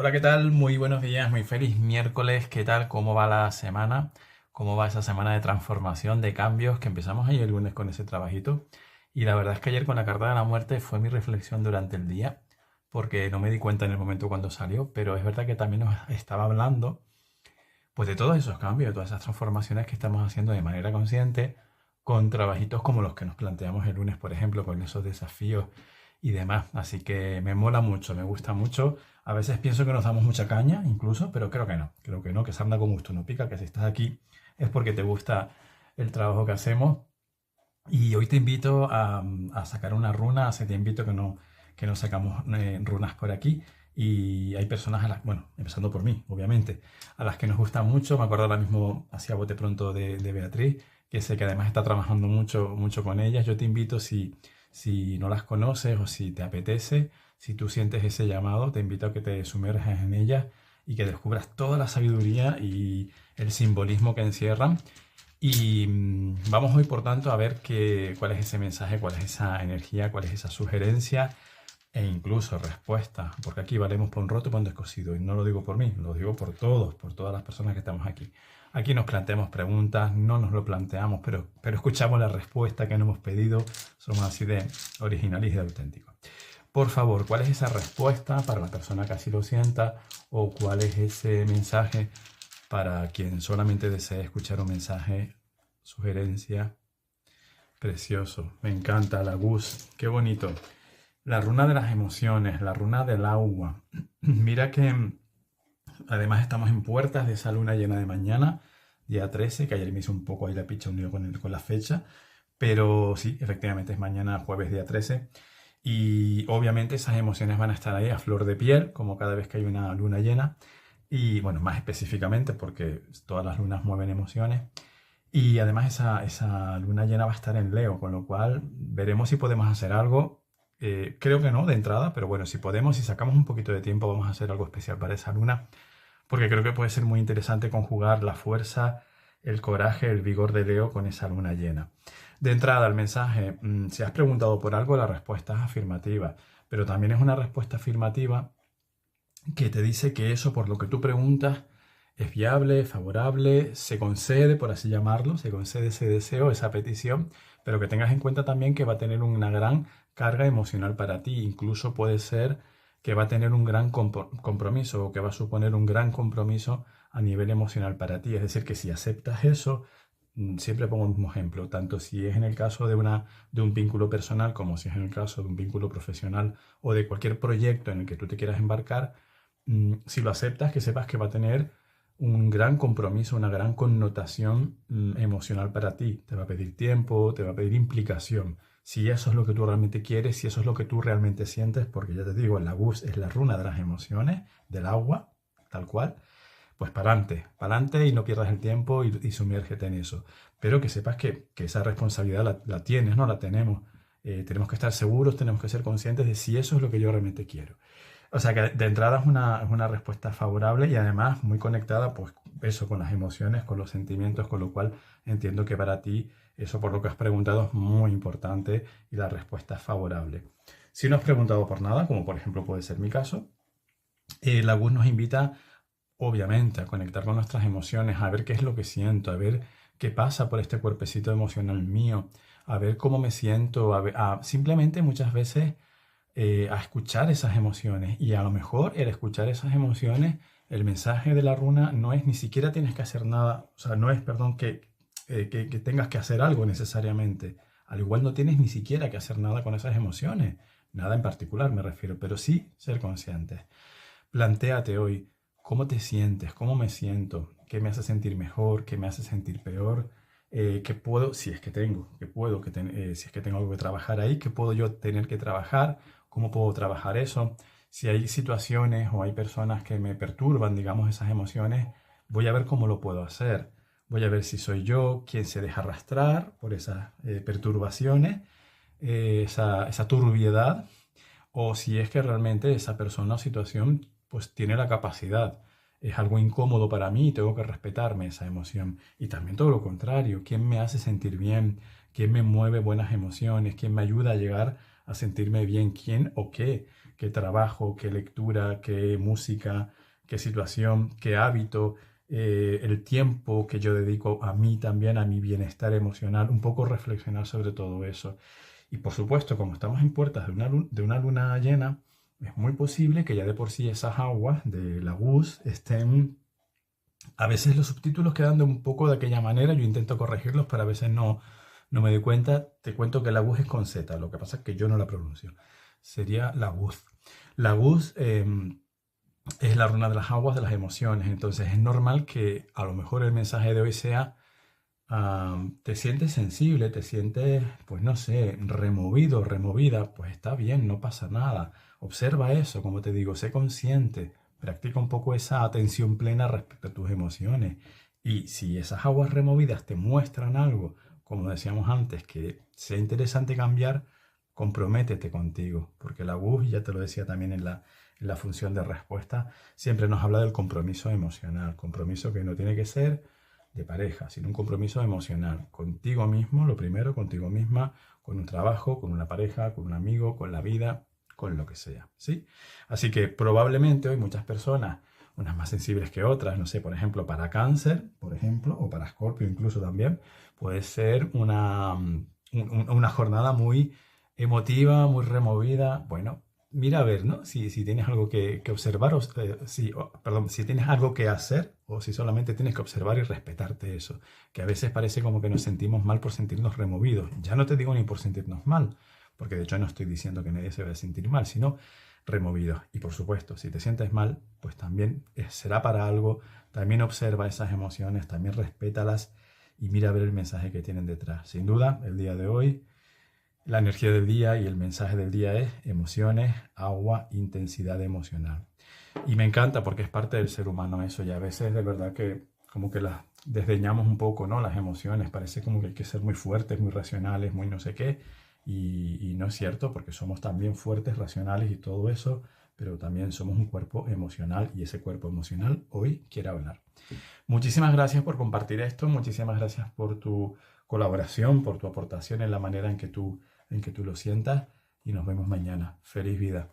Hola, ¿qué tal? Muy buenos días, muy feliz miércoles. ¿Qué tal? ¿Cómo va la semana? ¿Cómo va esa semana de transformación, de cambios que empezamos ayer el lunes con ese trabajito? Y la verdad es que ayer con la carta de la muerte fue mi reflexión durante el día, porque no me di cuenta en el momento cuando salió, pero es verdad que también nos estaba hablando pues de todos esos cambios, de todas esas transformaciones que estamos haciendo de manera consciente con trabajitos como los que nos planteamos el lunes, por ejemplo, con esos desafíos y demás. Así que me mola mucho, me gusta mucho. A veces pienso que nos damos mucha caña, incluso, pero creo que no, que se anda con gusto, no pica, que si estás aquí es porque te gusta el trabajo que hacemos. Y hoy te invito a sacar una runa. Hace tiempito que no sacamos runas por aquí. Y hay personas a las, bueno, empezando por mí, obviamente, a las que nos gusta mucho. Me acuerdo ahora mismo, hacía bote pronto de Beatriz, que sé que además está trabajando mucho, mucho con ellas. Yo te invito, si no las conoces o si te apetece, si tú sientes ese llamado, te invito a que te sumerjas en ellas y que descubras toda la sabiduría y el simbolismo que encierran. Y vamos hoy, por tanto, a ver cuál es ese mensaje, cuál es esa energía, cuál es esa sugerencia e incluso respuesta, porque aquí valemos por un roto y por un descosido. Y no lo digo por mí, lo digo por todos, por todas las personas que estamos aquí. Aquí nos planteamos preguntas, no nos lo planteamos, pero escuchamos la respuesta que nos hemos pedido. Somos así de originales y de auténticos. Por favor, ¿cuál es esa respuesta para la persona que así lo sienta? ¿O cuál es ese mensaje para quien solamente desee escuchar un mensaje, sugerencia? Precioso, me encanta la Gus, qué bonito. La runa de las emociones, la runa del agua. Mira que además estamos en puertas de esa luna llena de mañana, día 13, que ayer me hizo un poco ahí la picha unido con la fecha, pero sí, efectivamente es mañana jueves día 13. Y obviamente esas emociones van a estar ahí a flor de piel, como cada vez que hay una luna llena. Y bueno, más específicamente porque todas las lunas mueven emociones. Y además esa luna llena va a estar en Leo, con lo cual veremos si podemos hacer algo. Creo que no de entrada, pero bueno, si podemos, si sacamos un poquito de tiempo, vamos a hacer algo especial para esa luna, porque creo que puede ser muy interesante conjugar la fuerza, el coraje, el vigor de Leo con esa luna llena. De entrada, el mensaje, si has preguntado por algo, la respuesta es afirmativa, pero también es una respuesta afirmativa que te dice que eso por lo que tú preguntas es viable, favorable, se concede, por así llamarlo, se concede ese deseo, esa petición, pero que tengas en cuenta también que va a tener una gran carga emocional para ti. Incluso puede ser que va a tener un gran compromiso o que va a suponer un gran compromiso a nivel emocional para ti. Es decir, que si aceptas eso, siempre pongo el mismo ejemplo, tanto si es en el caso de un vínculo personal como si es en el caso de un vínculo profesional o de cualquier proyecto en el que tú te quieras embarcar. Si lo aceptas, que sepas que va a tener un gran compromiso, una gran connotación emocional para ti. Te va a pedir tiempo, te va a pedir implicación. Si eso es lo que tú realmente quieres, si eso es lo que tú realmente sientes, porque ya te digo, la Gus es la runa de las emociones, del agua, tal cual, pues para adelante y no pierdas el tiempo y sumérgete en eso. Pero que sepas que esa responsabilidad la tienes, no la tenemos. Tenemos que estar seguros, tenemos que ser conscientes de si eso es lo que yo realmente quiero. O sea que de entrada es una respuesta favorable y además muy conectada, pues eso, con las emociones, con los sentimientos, con lo cual entiendo que para ti eso por lo que has preguntado es muy importante y la respuesta es favorable. Si no has preguntado por nada, como por ejemplo puede ser mi caso, la WUS nos invita obviamente a conectar con nuestras emociones, a ver qué es lo que siento, a ver qué pasa por este cuerpecito emocional mío, a ver cómo me siento, simplemente muchas veces a escuchar esas emociones. Y a lo mejor el escuchar esas emociones, el mensaje de la runa no es ni siquiera tienes que hacer nada, o sea, no es, perdón, que tengas que hacer algo necesariamente. Al igual no tienes ni siquiera que hacer nada con esas emociones, nada en particular me refiero, pero sí ser conscientes. Plantéate hoy cómo te sientes, cómo me siento, qué me hace sentir mejor, qué me hace sentir peor, qué puedo, si es que tengo, si es que tengo algo que trabajar ahí, qué puedo yo tener que trabajar, cómo puedo trabajar eso. Si hay situaciones o hay personas que me perturban, digamos, esas emociones, voy a ver cómo lo puedo hacer. Voy a ver si soy yo quien se deja arrastrar por esas perturbaciones, esa turbiedad, o si es que realmente esa persona o situación pues tiene la capacidad. Es algo incómodo para mí y tengo que respetarme esa emoción. Y también todo lo contrario, ¿quién me hace sentir bien? ¿Quién me mueve buenas emociones? ¿Quién me ayuda a llegar a sentirme bien quién o qué trabajo, qué lectura, qué música, qué situación, qué hábito, el tiempo que yo dedico a mí también, a mi bienestar emocional, un poco reflexionar sobre todo eso. Y por supuesto, como estamos en puertas de una luna llena, es muy posible que ya de por sí esas aguas de la GUS estén... A veces los subtítulos quedan de un poco de aquella manera, yo intento corregirlos, pero a veces no me doy cuenta. Te cuento que la GUS es con Z, lo que pasa es que yo no la pronuncio. Sería la GUS. La GUS es la runa de las aguas, de las emociones, entonces es normal que a lo mejor el mensaje de hoy sea te sientes sensible, te sientes, pues no sé, removido, removida, pues está bien, no pasa nada. Observa eso, como te digo, sé consciente, practica un poco esa atención plena respecto a tus emociones. Y si esas aguas removidas te muestran algo, como decíamos antes, que sea interesante cambiar, comprométete contigo, porque la WUS, ya te lo decía también en la función de respuesta, siempre nos habla del compromiso emocional, compromiso que no tiene que ser de pareja, sino un compromiso emocional contigo mismo, lo primero, contigo misma, con un trabajo, con una pareja, con un amigo, con la vida, con lo que sea, ¿sí? Así que probablemente hoy muchas personas, unas más sensibles que otras, no sé, por ejemplo, para cáncer, por ejemplo, o para Escorpio incluso también, puede ser una jornada muy emotiva, muy removida. Bueno, mira a ver, ¿no? Si tienes algo que observar, perdón, si tienes algo que hacer o si solamente tienes que observar y respetarte eso. Que a veces parece como que nos sentimos mal por sentirnos removidos. Ya no te digo ni por sentirnos mal, porque de hecho no estoy diciendo que nadie se va a sentir mal, sino removidos. Y por supuesto, si te sientes mal, pues también será para algo. También observa esas emociones, también respétalas y mira a ver el mensaje que tienen detrás. Sin duda, el día de hoy la energía del día y el mensaje del día es emociones, agua, intensidad emocional. Y me encanta porque es parte del ser humano eso, y a veces de verdad que como que las desdeñamos un poco, ¿no? Las emociones, parece como que hay que ser muy fuertes, muy racionales, muy no sé qué, y no es cierto porque somos también fuertes, racionales y todo eso, pero también somos un cuerpo emocional y ese cuerpo emocional hoy quiere hablar. Muchísimas gracias por compartir esto, muchísimas gracias por tu colaboración, por tu aportación en la manera en que tú lo sientas y nos vemos mañana. Feliz vida.